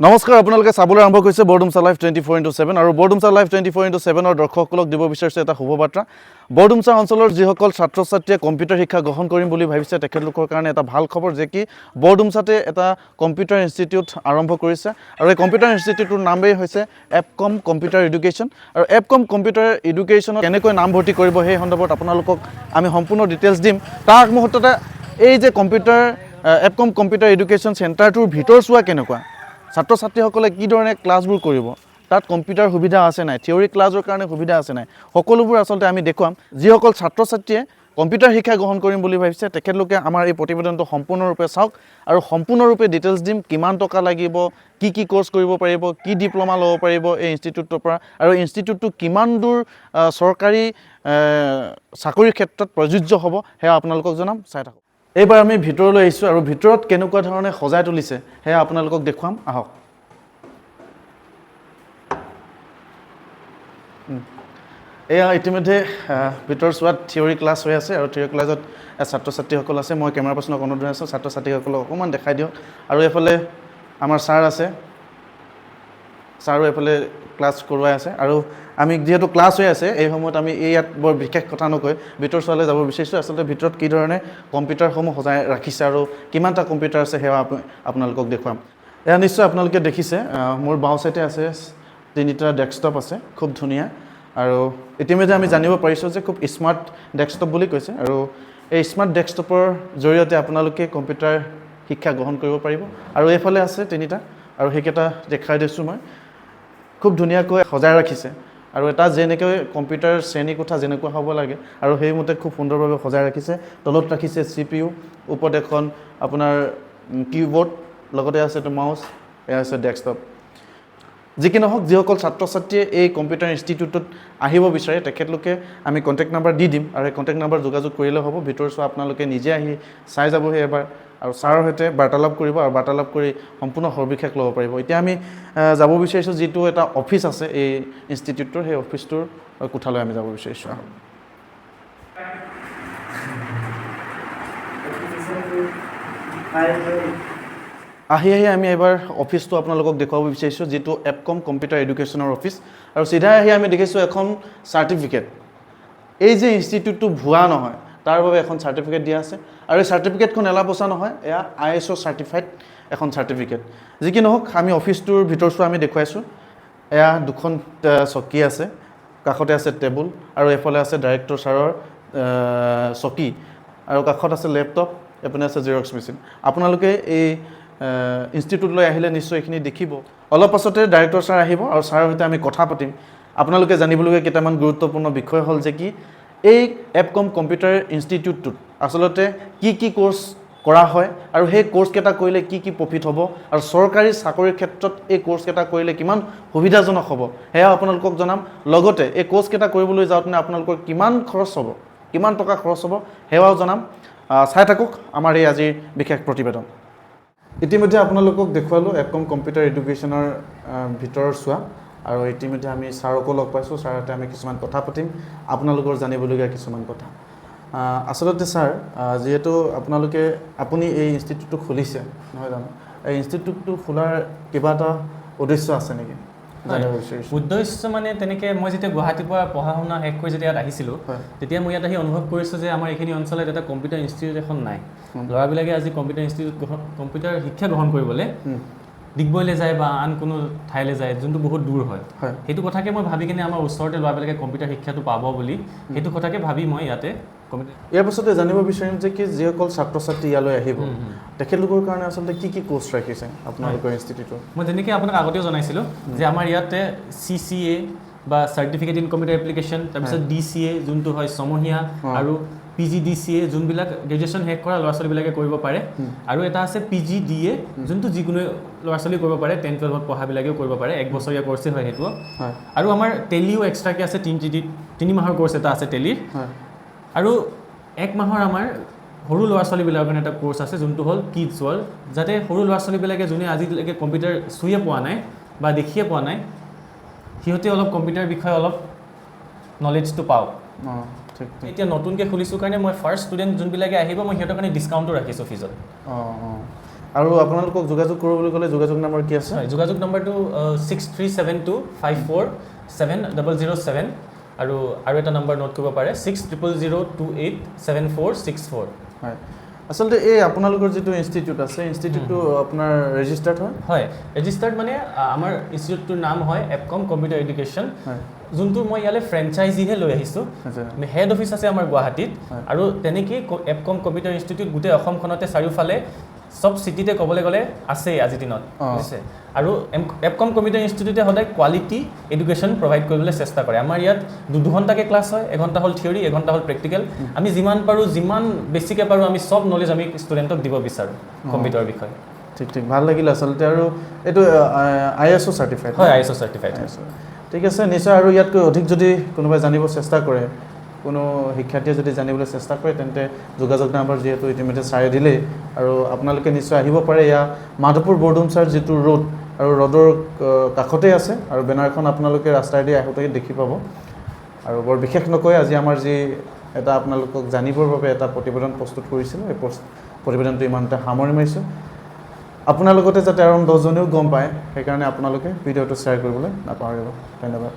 নমস্কাৰ আপোনালোকে চাবলৈ আৰম্ভ কৰিছে বৰডুমছা লাইভ 24/7 আৰু বৰডুমছা লাইভ 24/7 দৰ্শকসকলক দিব বিচাৰিছে এটা শুভবাৰ্তা বৰডুমছা অঞ্চলৰ যিসকল ছাত্ৰ ছাত্ৰীয়ে কম্পিউটাৰ শিক্ষা গ্ৰহণ কৰিম বুলি ভাবিছে তেখেতলোকৰ কাৰণে এটা ভাল খবৰ যে কি বৰডুমছাতে এটা কম্পিউটাৰ ইনষ্টিটিউট আৰম্ভ কৰিছে আৰু এই কম্পিউটাৰ ইনষ্টিটিউটৰ নামেই হৈছে এপকম কম্পিউটাৰ এডুকেশ্যন আৰু এপকম কম্পিউটাৰ এডুকেশ্যনত কেনেকৈ নাম ভৰ্তি কৰিব সেই সন্দৰ্ভত আপোনালোকক আমি সম্পূৰ্ণ ডিটেইলছ দিম তাৰ আগমুহূৰ্ততে এই যে কম্পিউটাৰ এপকম কম্পিউটাৰ এডুকেশ্যন চেণ্টাৰটোৰ ভিতৰচোৱা কেনেকুৱা ছাত্ৰ ছাত্ৰীসকলে কি ধৰণে ক্লাছবোৰ কৰিব তাত কম্পিউটাৰ সুবিধা আছে নাই থিয়ৰী ক্লাছৰ কাৰণে সুবিধা আছে নাই সকলোবোৰ আসলতে আমি দেখুৱাম যিসকল ছাত্ৰ ছাত্ৰীয়ে কম্পিউটাৰ শিক্ষা গ্ৰহণ কৰিম বুলি ভাবিছে তেখেতলোকে আমাৰ এই প্ৰতিবেদনটো সম্পূৰ্ণৰূপে চাওক আৰু সম্পূৰ্ণৰূপে ডিটেইলছ দিম কিমান টকা লাগিব কি কোৰ্ছ কৰিব পাৰিব কি ডিপ্ল'মা ল'ব পাৰিব এই ইনষ্টিটিউটৰ পৰা আৰু ইনষ্টিটিউটটো কিমান দূৰ চৰকাৰী চাকৰিৰ ক্ষেত্ৰত প্ৰযোজ্য হ'ব সেয়া আপোনালোকক জনাম চাই থাকক এইবাৰ আমি ভিতৰলৈ আহিছোঁ আৰু ভিতৰত কেনেকুৱা ধৰণে সজাই তুলিছে সেয়া আপোনালোকক দেখুৱাম আহক এয়া ইতিমধ্যে ভিতৰ চোৱাত থিয়ৰী ক্লাছ হৈ আছে আৰু থিয়ৰী ক্লাছত ছাত্ৰ ছাত্ৰীসকল আছে মই কেমেৰা পাৰ্চনক অনুৰোধ জনাইছোঁ ছাত্ৰ ছাত্ৰীসকলক অকণমান দেখাই দিয়ক আৰু এইফালে আমাৰ ছাৰ আছে ছাৰো এইফালে ক্লাছ কৰোৱাই আছে আৰু আমি যেহেতু ক্লাছ হৈ আছে এই সময়ত আমি ইয়াত বৰ বিশেষ কথা নকৈ ভিতৰ চোৱালৈ যাব বিচাৰিছোঁ আচলতে ভিতৰত কি ধৰণে কম্পিউটাৰসমূহ সজাই ৰাখিছে আৰু কিমানটা কম্পিউটাৰ আছে সেয়া আপোনালোকক দেখুৱাম এয়া নিশ্চয় আপোনালোকে দেখিছে মোৰ বাওঁ চাইডে আছে 3টা ডেস্কটপ আছে খুব ধুনীয়া আৰু ইতিমধ্যে আমি জানিব পাৰিছোঁ যে খুব স্মাৰ্ট ডেস্কটপ বুলি কৈছে আৰু এই স্মাৰ্ট ডেস্কটপৰ জৰিয়তে আপোনালোকে কম্পিউটাৰ শিক্ষা গ্ৰহণ কৰিব পাৰিব আৰু এইফালে আছে 3টা আৰু সেইকেইটা দেখাই দিছোঁ মই খুব ধুনীয়াকৈ সজাই ৰাখিছে আৰু এটা যেনেকৈ কম্পিউটাৰ শ্ৰেণী কোঠা যেনেকুৱা হ'ব লাগে আৰু সেইমতে খুব সুন্দৰভাৱে সজাই ৰাখিছে তলত ৰাখিছে CPU ওপৰত এখন আপোনাৰ কিবৰ্ড লগতে আছে এটা মাউচ এয়া আছে ডেস্কটপ যিকি নহওক যিসকল ছাত্ৰ ছাত্ৰীয়ে এই কম্পিউটাৰ ইনষ্টিটিউটত আহিব বিচাৰে তেখেতলোকে আমি কণ্টেক্ট নাম্বাৰ দি দিম আৰু এই কণ্টেক্ট নাম্বাৰ যোগাযোগ কৰিলে হ'ব ভিতৰ চোৱা আপোনালোকে নিজে আহি চাই যাবহি এবাৰ আৰু ছাৰৰ সৈতে বাৰ্তালাপ কৰিব আৰু বাৰ্তালাপ কৰি সম্পূৰ্ণ সবিশেষ ল'ব পাৰিব এতিয়া আমি যাব বিচাৰিছোঁ যিটো এটা অফিচ আছে এই ইনষ্টিটিউটৰ সেই অফিচটোৰ কোঠালৈ আমি যাব বিচাৰিছোঁ আহি আমি এবাৰ অফিচটো আপোনালোকক দেখুৱাব বিচাৰিছোঁ যিটো এপকম কম্পিউটাৰ এডুকেশ্যনৰ অফিচ আৰু চিধাই আহি আমি দেখিছোঁ এখন চাৰ্টিফিকেট এই যে ইনষ্টিটিউটটো ভুৱা নহয় তাৰ বাবে এখন চাৰ্টিফিকেট দিয়া আছে আৰু এই চাৰ্টিফিকেটখন এলা পইচা নহয় এয়া ISO চাৰ্টিফাইড এখন চাৰ্টিফিকেট যিকি নহওক আমি অফিচটোৰ ভিতৰচোৱা আমি দেখুৱাইছোঁ এয়া দুখন চকী আছে কাষতে আছে টেবুল আৰু এফালে আছে ডাইৰেক্টৰ ছাৰৰ চকী আৰু কাষত আছে লেপটপ এপিনে আছে জেৰক্স মেচিন আপোনালোকে এই ইনষ্টিটিউটলৈ আহিলে নিশ্চয় এইখিনি দেখিব অলপ পাছতে ডাইৰেক্টৰ ছাৰ আহিব আৰু ছাৰৰ সৈতে আমি কথা পাতিম আপোনালোকে জানিবলগীয়া কেইটামান গুৰুত্বপূৰ্ণ বিষয় হ'ল যে কি এই এপকম কম্পিউটাৰ ইনষ্টিটিউটটোত আচলতে কি কোৰ্ছ কৰা হয় আৰু সেই কোৰ্ছকেইটা কৰিলে কি প্ৰফিট হ'ব আৰু চৰকাৰী চাকৰিৰ ক্ষেত্ৰত এই কোৰ্ছকেইটা কৰিলে কিমান সুবিধাজনক হ'ব সেয়া আপোনালোকক জনাম লগতে এই কোৰ্ছকেইটা কৰিবলৈ যাওঁতে আপোনালোকৰ কিমান খৰচ হ'ব কিমান টকা খৰচ হ'ব সেয়াও জনাম চাই থাকক আমাৰ এই আজিৰ বিশেষ প্ৰতিবেদন ইতিমধ্যে আপোনালোকক দেখুৱালোঁ এপকম কম্পিউটাৰ এডুকেশ্যনৰ ভিতৰৰ চোৱা আৰু ইতিমধ্যে আমি ছাৰকো লগ পাইছোঁ ছাৰ সৈতে আমি কিছুমান কথা পাতিম আপোনালোকৰ জানিবলগীয়া কিছুমান কথা আচলতে ছাৰ যিহেতু আপুনি এই ইনষ্টিটিউটটো খুলিছে নহয় জানো এই ইনষ্টিটিউটটো খোলাৰ কিবা এটা উদ্দেশ্য আছে নেকি উদ্দেশ্য মানে তেনেকৈ মই যেতিয়া গুৱাহাটীৰ পৰা পঢ়া শুনা শেষ কৰি যেতিয়া ইয়াত আহিছিলোঁ তেতিয়া মই ইয়াত আহি অনুভৱ কৰিছোঁ যে আমাৰ এইখিনি অঞ্চলত এটা কম্পিউটাৰ ইনষ্টিটিউট এখন নাই ল'ৰাবিলাকে আজি কম্পিউটাৰ শিক্ষা গ্ৰহণ কৰিবলৈ ডিগবৈলৈ যায় বা আন কোনো ঠাইলৈ যায় যোনটো বহুত দূৰ হয় সেইটো কথাকে মই ভাবি কিনে আমাৰ ওচৰতে ল'ৰাবিলাকে কম্পিউটাৰ শিক্ষাটো পাব বুলি সেইটো কথাকে ভাবি মই ইয়াতে ইয়াৰ পাছতে জানিব বিচাৰিম যে কি যিসকল ছাত্ৰ ছাত্ৰী ইয়ালৈ আহিব তেখেতলোকৰ কাৰণে আচলতে কি কোৰ্ছ ৰাখিছে আপোনালোকৰ ইনষ্টিটিউটৰ মই যেনেকৈ আপোনাক আগতেও জনাইছিলোঁ যে আমাৰ ইয়াতে CCA বা চাৰ্টিফিকেট ইন কম্পিউটাৰ এপ্লিকেশ্যন তাৰপিছত DCA যোনটো হয় ছমহীয়া আৰু PGDCA যোনবিলাক গ্ৰেজুৱেশ্যন শেষ কৰা ল'ৰা ছোৱালীবিলাকে কৰিব পাৰে আৰু এটা আছে PGDA যোনটো যিকোনো ল'ৰা ছোৱালী কৰিব পাৰে 10-12ত পঢ়াবিলাকেও কৰিব পাৰে 1 বছৰীয়া কোৰ্ছে হয় সেইটো আৰু আমাৰ টেলিও এক্সট্ৰাকৈ আছে 3 মাহৰ কোৰ্ছ এটা আছে টেলিৰ আৰু 1 মাহৰ আমাৰ সৰু ল'ৰা ছোৱালীবিলাকৰ কাৰণে এটা কোৰ্ছ আছে যোনটো হ'ল কিডছ ৱৰ্ল্ড যাতে সৰু ল'ৰা ছোৱালীবিলাকে যোনে আজিলৈকে কম্পিউটাৰ চুইয়ে পোৱা নাই বা দেখিয়ে পোৱা নাই সিহঁতে অলপ কম্পিউটাৰ বিষয়ে অলপ নলেজটো পাওক এতিয়া নতুনকৈ খুলিছোঁ কাৰণে মই ফাৰ্ষ্ট ষ্টুডেণ্ট যোনবিলাকে আহিব মই সিহঁতৰ কাৰণে ডিছকাউণ্টো ৰাখিছোঁ ফিজত আৰু আপোনালোকক যোগাযোগ কৰোঁ বুলি ক'লে যোগাযোগ নম্বৰ কি আছে? হয়, যোগাযোগ নম্বৰটো 6372547007 আৰু এটা নম্বৰ নোট কৰিব পাৰে 6000287464। হয়, আচলতে এই আপোনালোকৰ যিটো ইনষ্টিটিউট আছে ইনষ্টিটিউটটো আপোনাৰ ৰেজিষ্টাৰ্ড হয়? হয়, ৰেজিষ্টাৰ্ড মানে আমাৰ ইনষ্টিটিউটটোৰ নাম হয় এপকম কম্পিউটাৰ এডুকেশ্যন, হয়, যোনটো মই ইয়ালৈ ফ্ৰেঞ্চাইজিহে লৈ আহিছোঁ। আচ্ছা, হেড অফিচ আছে আমাৰ গুৱাহাটীত হয়। আৰু তেনেকেই এপকম কম্পিউটাৰ ইনষ্টিটিউট গোটেই অসমখনতে চাৰিওফালে সব চিটিতে ক'বলৈ গ'লে আছেই আজিৰ দিনত, বুজিছে? আৰু এপকম কম্পিউটাৰ ইনষ্টিটিউটে সদায় কোৱালিটি এডুকেশ্যন প্ৰভাইড কৰিবলৈ চেষ্টা কৰে। আমাৰ ইয়াত 2 ঘণ্টাকৈ ক্লাছ হয়, 1 ঘণ্টা হ'ল থিয়ৰী, 1 ঘণ্টা হ'ল প্ৰেক্টিকেল। আমি যিমান পাৰোঁ যিমান বেছিকৈ পাৰোঁ আমি সব নলেজ আমি ষ্টুডেণ্টক দিব বিচাৰোঁ কম্পিউটাৰৰ বিষয়ে। ঠিক ঠিক, ভাল লাগিল আচলতে। আৰু এইটো ISO চাৰ্টিফাইড? হয়, ISO চাৰ্টিফাইড। ঠিক আছে, নিশ্চয়। আৰু ইয়াতকৈ অধিক যদি কোনোবাই জানিব চেষ্টা কৰে, কোনো শিক্ষাৰ্থীয়ে যদি জানিবলৈ চেষ্টা কৰে, তেন্তে যোগাযোগ নম্বৰ যিহেতু ইতিমধ্যে চাই দিলেই, আৰু আপোনালোকে নিশ্চয় আহিব পাৰে। এয়া মাধৱপুৰ বৰডুমচাৰ যিটো ৰোড, আৰু ৰোডৰ কাষতেই আছে, আৰু বেনাৰখন আপোনালোকে ৰাস্তাইদি আহোঁতে দেখি পাব। আৰু বৰ বিশেষ নকৈ আজি আমাৰ যি এটা আপোনালোকক জানিবৰ বাবে এটা প্ৰতিবেদন প্ৰস্তুত কৰিছিলোঁ, এই প্ৰতিবেদনটো ইমানতে সামৰি মাৰিছোঁ। আপোনাৰ লগতে যাতে আৰু 10জনেও গম পায়, সেইকাৰণে আপোনালোকে ভিডিঅ'টো শ্বেয়াৰ কৰিবলৈ নাপাহৰিব। ধন্যবাদ।